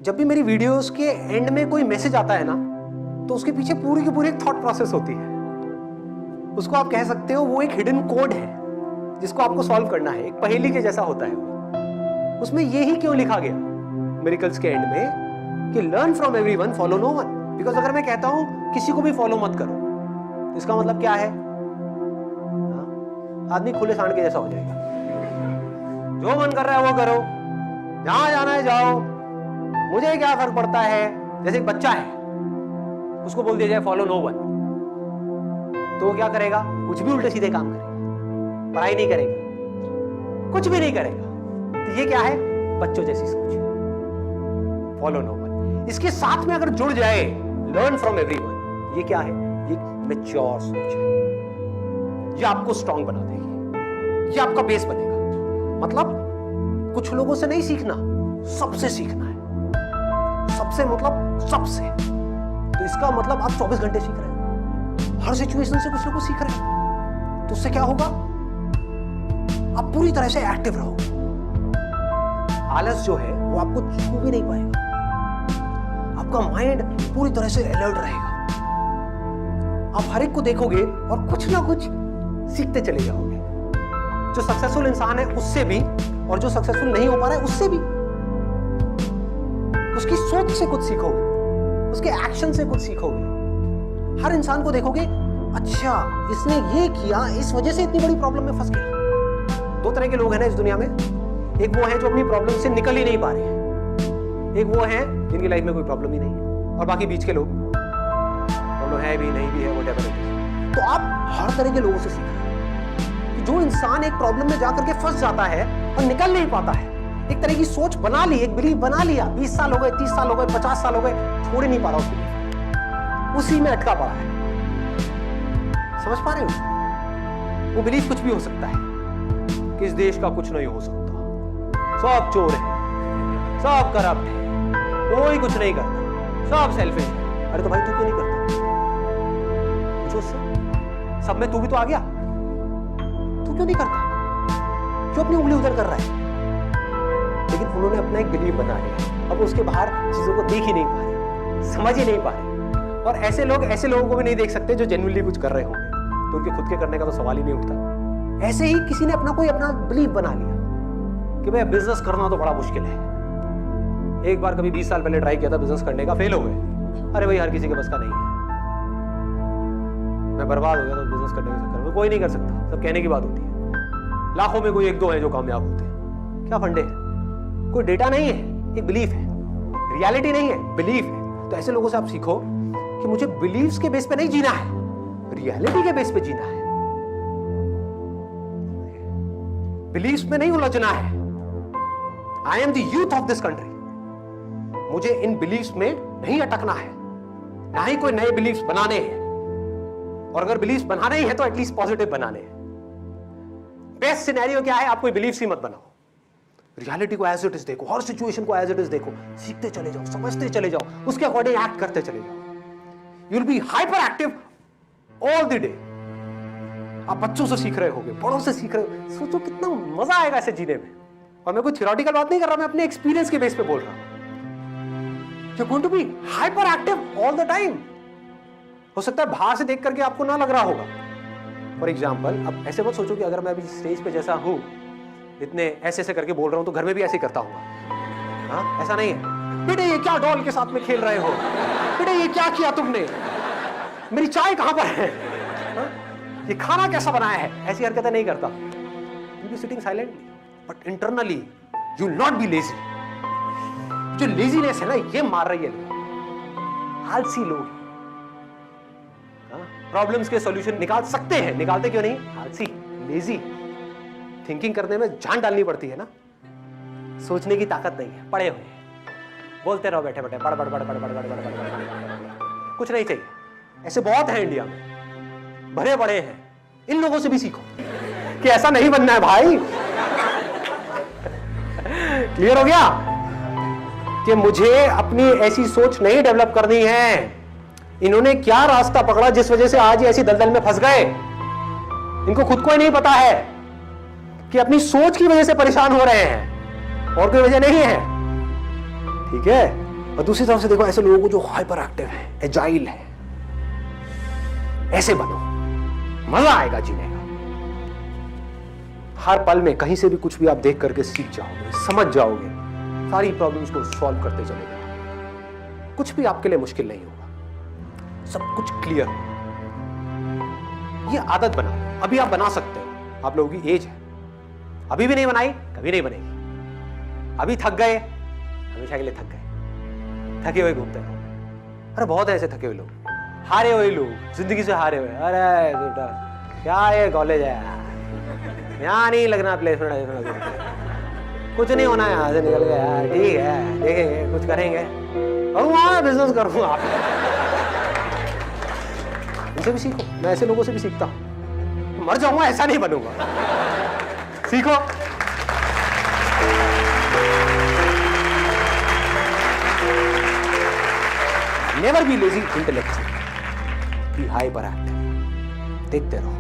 जब भी मेरी वीडियोस के एंड में कोई मैसेज आता है ना, तो उसके पीछे पूरी की पूरी एक थॉट प्रोसेस होती है। उसको आप कह सकते हो वो एक हिडन कोड है जिसको आपको सॉल्व करना है, एक पहेली के जैसा होता है वो। उसमें यही क्यों लिखा गया मिरेकल्स के एंड में कि learn from everyone, follow no one. Because अगर मैं कहता हूं किसी को भी फॉलो मत करो, तो इसका मतलब क्या है? आदमी खुले सांड के जैसा हो जाएगा। जो मन कर रहा है वो करो, जहां जाना है जाओ, मुझे क्या फर्क पड़ता है। जैसे एक बच्चा है, उसको बोल दिया जाए फॉलो नो वन, तो वो क्या करेगा? कुछ भी उल्टे सीधे काम करेगा, पढ़ाई नहीं करेगा, कुछ भी नहीं करेगा। तो ये क्या है? बच्चों जैसी सोच, फॉलो नो वन। इसके साथ में अगर जुड़ जाए लर्न फ्रॉम एवरीवन, ये क्या है? ये मैच्योर सोच है। ये आपको स्ट्रांग बना देगी, ये आपका बेस बनेगा। मतलब कुछ लोगों से नहीं सीखना, सबसे सीखना है। सबसे मतलब सबसे। तो इसका मतलब आप 24 घंटे सीख रहे हो, हर सिचुएशन से कुछ ना कुछ सीख रहे हो। तो उससे क्या होगा? आप पूरी तरह से एक्टिव रहोगे। आलस जो है वो आपको छू भी नहीं पाएगा। आपका माइंड पूरी तरह से अलर्ट रहेगा। आप हर एक को देखोगे और कुछ ना कुछ सीखते चले जाओगे। जो सक्सेसफुल इंसान है उससे भी, और जो सक्सेसफुल नहीं हो पा रहा है उससे भी। उसकी सोच से कुछ सीखोगे, उसके एक्शन से कुछ सीखोगे। हर इंसान को देखोगे, अच्छा इसने ये किया, इस वजह से इतनी बड़ी प्रॉब्लम में फंस गया। दो तरह के लोग हैं ना इस दुनिया में। एक वो है जो अपनी प्रॉब्लम से निकल ही नहीं पा रहे हैं, एक वो है जिनकी लाइफ में कोई प्रॉब्लम ही नहीं है, और बाकी बीच के लोग है भी नहीं भी है, वो डेवलप। तो आप हर तरह के लोगों से सीख रहे हैं कि जो इंसान एक प्रॉब्लम में जाकर के फंस जाता है और निकल नहीं पाता है, एक तरह की सोच बना ली, एक बिलीफ बना लिया, 20 साल हो गए, 30 साल हो गए, 50 साल हो गए, छोड़ ही नहीं पा रहा उसको, उसी में अटका पड़ा है। समझ पा रहे हो? वो बिलीफ कुछ भी हो सकता है कि इस देश का कुछ नहीं हो सकता, सब चोर है, सब करप्ट है, कोई कुछ नहीं करता, सब सेल्फिश है। अरे तो भाई तू क्यों नहीं करता? पूछो उससे। सब में तू भी तो आ गया, तू क्यों नहीं करता? क्यों अपनी उंगली उधर कर रहा है? लेकिन उन्होंने अपना एक बिलीफ बना लिया, अब उसके बाहर चीजों को देख ही नहीं पा रहे, समझ ही नहीं पा रहे। और ऐसे लोगों को भी नहीं देख सकते जो जेन्युइनली कुछ कर रहे होंगे, तो उनके खुद के करने का तो सवाल ही नहीं उठता। ऐसे ही किसी ने अपना बिलीफ बना लिया कि भाई बिजनेस करना तो बड़ा मुश्किल है। एक बार कभी 20 साल पहले ट्राई किया था बिजनेस करने का, फेल हो गए। अरे भाई हर किसी के बस का नहीं है, मैं बर्बाद हो गया तो बिजनेस करने के चक्कर में। कोई नहीं कर सकता, सब कहने की बात होती है। लाखों में कोई एक दो है जो कामयाब होते हैं। क्या फंडे है? कोई डेटा नहीं है, एक बिलीफ है, रियलिटी नहीं है, बिलीफ है। तो ऐसे लोगों से आप सीखो कि मुझे बिलीव्स के बेस पे नहीं जीना है, रियलिटी के बेस पे जीना है। बिलीव्स में नहीं उलझना है। I am the youth of this country. मुझे इन बिलीव्स में नहीं अटकना है, ना ही कोई नए बिलीव्स बनाने हैं। और अगर बिलीव्स बनाने ही है तो एटलीस्ट पॉजिटिव बनाने हैं। बेस्ट सिनेरियो क्या है? आप कोई बिलीव्स ही मत बनाओ, रियलिटी को एज इट इज देखो, हर सिचुएशन को एज इट इज देखो, सीखते चले जाओ, समझते चले जाओ, उसके अकॉर्डिंग एक्ट करते चले जाओ। You will be hyper active all the day. आप बच्चों से सीख रहे होगे, बड़ों से सीख रहे हो। सोचो कितना मजा आएगा ऐसे जीने में। और मैं कोई थ्योरेटिकल बात नहीं कर रहा, मैं अपने एक्सपीरियंस के बेस पे बोल रहा हूं। You're going to be hyper active all the time. हो सकता है बाहर से देख करके आपको ना लग रहा होगा। फॉर एग्जाम्पल, अब ऐसे मत सोचो कि अगर मैं अभी स्टेज पे जैसा हूं, इतने ऐसे करके बोल रहा हूं, तो घर में भी ऐसे ही करता हूँ। हाँ, ऐसा नहीं है। बेटे ये क्या डॉल के साथ में खेल रहे हो? बेटे ये क्या किया तुमने? मेरी चाय कहां पर है? हाँ? ये खाना कैसा बनाया है? ऐसी हरकतें नहीं करता। You'll be sitting silently, but internally you will not be lazy. जो लेजीनेस है ना, ये मार रही है लोग, आलसी लोग। प्रॉब्लम्स के सॉल्यूशन निकाल सकते हैं, निकालते क्यों नहीं? आलसी, लेजी। थिंकिंग करने में जान डालनी पड़ती है ना, सोचने की ताकत नहीं है, पड़े हुए बोलते रहो बैठे बैठे, बड़ बड़ बड़ बड़ बड़ बड़ बड़, कुछ नहीं चाहिए। ऐसे बहुत है इंडिया में, भरे बड़े हैं। इन लोगों से भी सीखो कि ऐसा नहीं बनना है भाई। क्लियर हो गया कि मुझे अपनी ऐसी सोच नहीं डेवलप करनी है। इन्होंने क्या रास्ता पकड़ा जिस वजह से आज ये ऐसी दलदल में फंस गए? इनको खुद को ही नहीं पता है कि अपनी सोच की वजह से परेशान हो रहे हैं, और कोई वजह नहीं है। ठीक है, और दूसरी तरफ से देखो ऐसे लोगों को जो हाइपर एक्टिव है, एजाइल है, ऐसे बनो, मजा आएगा जीने का। हर पल में कहीं से भी कुछ भी आप देख करके सीख जाओगे, समझ जाओगे, सारी प्रॉब्लम्स को सॉल्व करते चले जाओगे। कुछ भी आपके लिए मुश्किल नहीं होगा, सब कुछ क्लियर होगा। ये आदत बनाओ, अभी आप बना सकते हो, आप लोगों की एज है, अभी भी नहीं बनाई कभी नहीं बनेगी। अभी थक गए, हमेशा के लिए थक गए, थके हुए घूमते रहो। अरे बहुत है ऐसे थके हुए लोग, हारे हुए लोग, जिंदगी से हारे हुए। अरे बेटा क्या ये कॉलेज है, यहाँ नहीं लगना प्लेसमेंट, कुछ नहीं होना है, यहाँ से निकल गया यार, ठीक है देखेंगे कुछ करेंगे, करूँगा बिजनेस करूँगा। इनसे भी सीखो, मैं ऐसे लोगों से भी सीखता हूँ। मर जाऊंगा ऐसा नहीं बनूंगा, सीखो। Never be lazy intellectual, be hyper active. देखते रहो,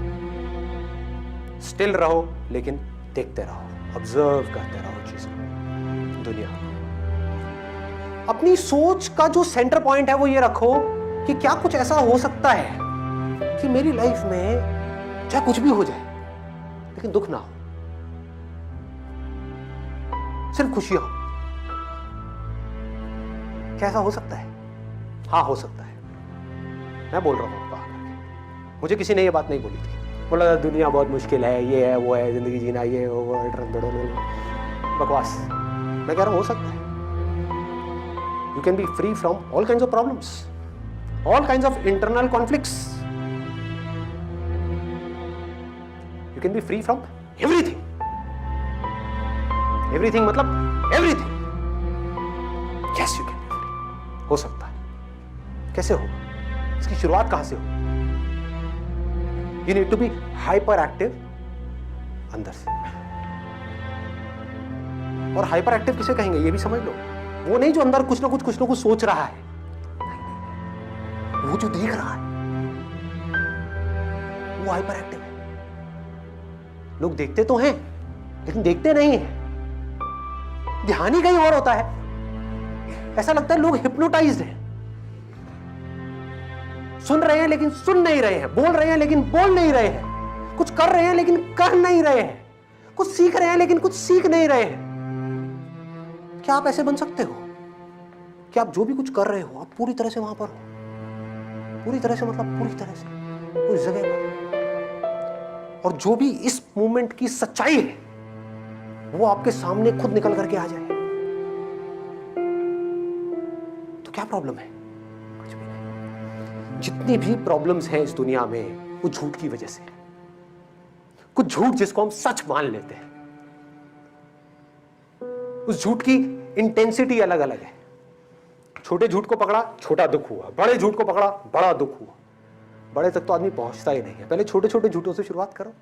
स्टिल रहो, लेकिन देखते रहो, ऑब्जर्व करते रहो चीजों, दुनिया। अपनी सोच का जो सेंटर पॉइंट है वो ये रखो कि क्या कुछ ऐसा हो सकता है कि मेरी लाइफ में चाहे कुछ भी हो जाए लेकिन दुख ना हो, सिर्फ खुशियां हो। क्या ऐसा हो सकता है? हाँ हो सकता है। मैं बोल रहा हूं आपको, मुझे किसी ने ये बात नहीं बोली थी, बोला दुनिया बहुत मुश्किल है, ये है वो है, जिंदगी जीना ये वो, बकवास। मैं कह रहा हूं हो सकता है। You can be free from all kinds of problems, all kinds of internal conflicts. You can be free from everything. Everything मतलब everything. Yes you can be free. हो सकता है। कैसे होगा? इसकी शुरुआत कहां से होगी? You need to be hyper active अंदर से। और हाइपर एक्टिव किसे कहेंगे ये भी समझ लो। वो नहीं जो अंदर कुछ ना कुछ सोच रहा है, वो जो देख रहा है वो हाइपर एक्टिव है। लोग देखते तो हैं लेकिन देखते नहीं हैं, ध्यान ही कहीं और होता है। ऐसा लगता है लोग हिप्नोटाइज्ड हैं, सुन रहे हैं लेकिन सुन नहीं रहे हैं, बोल रहे हैं लेकिन बोल नहीं रहे हैं, कुछ कर रहे हैं लेकिन कर नहीं रहे हैं, कुछ सीख रहे हैं लेकिन कुछ सीख नहीं रहे हैं। क्या आप ऐसे बन सकते हो कि आप जो भी कुछ कर रहे हो आप पूरी तरह से वहां पर हो? पूरी तरह से मतलब पूरी तरह से उस जगह पर, और जो भी इस मूवमेंट की सच्चाई है वो आपके सामने खुद निकल करके आ जाए, तो क्या प्रॉब्लम है? कुछ भी नहीं। जितनी भी प्रॉब्लम्स हैं इस दुनिया में वो झूठ की वजह से। कुछ झूठ जिसको हम सच मान लेते हैं, उस झूठ की इंटेंसिटी अलग अलग है। छोटे झूठ को पकड़ा, छोटा दुख हुआ, बड़े झूठ को पकड़ा, बड़ा दुख हुआ। बड़े तक तो आदमी पहुंचता ही नहीं है। पहले छोटे छोटे झूठों से शुरुआत करो,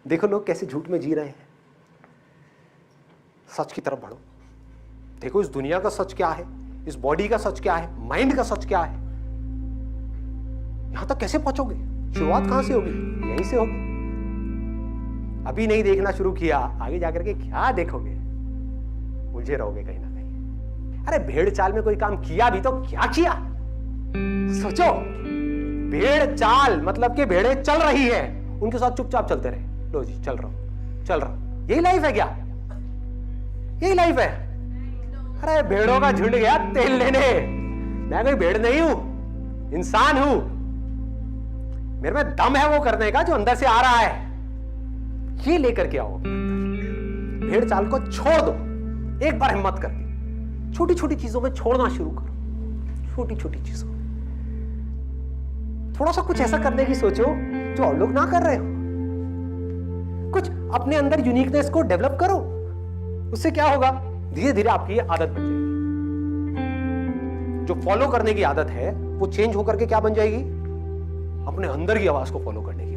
देखो लोग कैसे झूठ में जी रहे हैं। सच की तरफ बढ़ो, देखो इस दुनिया का सच क्या है, इस बॉडी का सच क्या है, माइंड का सच क्या है। यहां तक कैसे पहुंचोगे? शुरुआत कहां से होगी? यहीं से होगी। अभी नहीं देखना शुरू किया, आगे जाकर के क्या देखोगे? उलझे रहोगे कहीं ना कहीं। अरे भेड़ चाल में कोई काम किया भी तो क्या किया? सोचो, भेड़ चाल मतलब कि भेड़ें चल रही है, उनके साथ चुपचाप चलते रहे। लो जी चल रहा हूं, चल रहा हूं। यही लाइफ है क्या? यही लाइफ है? अरे भेड़ों का झुंड गया तेल लेने। मैं कोई भेड़ नहीं हूं, इंसान हूं। मेरे में दम है वो करने का जो अंदर से आ रहा है, ये लेकर के आओ। भेड़ चाल को छोड़ दो, एक बार हिम्मत करके छोटी छोटी चीजों में छोड़ना शुरू करो। छोटी छोटी चीजों में थोड़ा सा कुछ ऐसा करने की सोचो जो और लोग ना कर रहे हो। कुछ अपने अंदर यूनिकनेस को डेवलप करो। उससे क्या होगा? धीरे धीरे आपकी ये आदत बन जाएगी। जो फॉलो करने की आदत है वो चेंज होकर के क्या बन जाएगी? अपने अंदर की आवाज को फॉलो करने की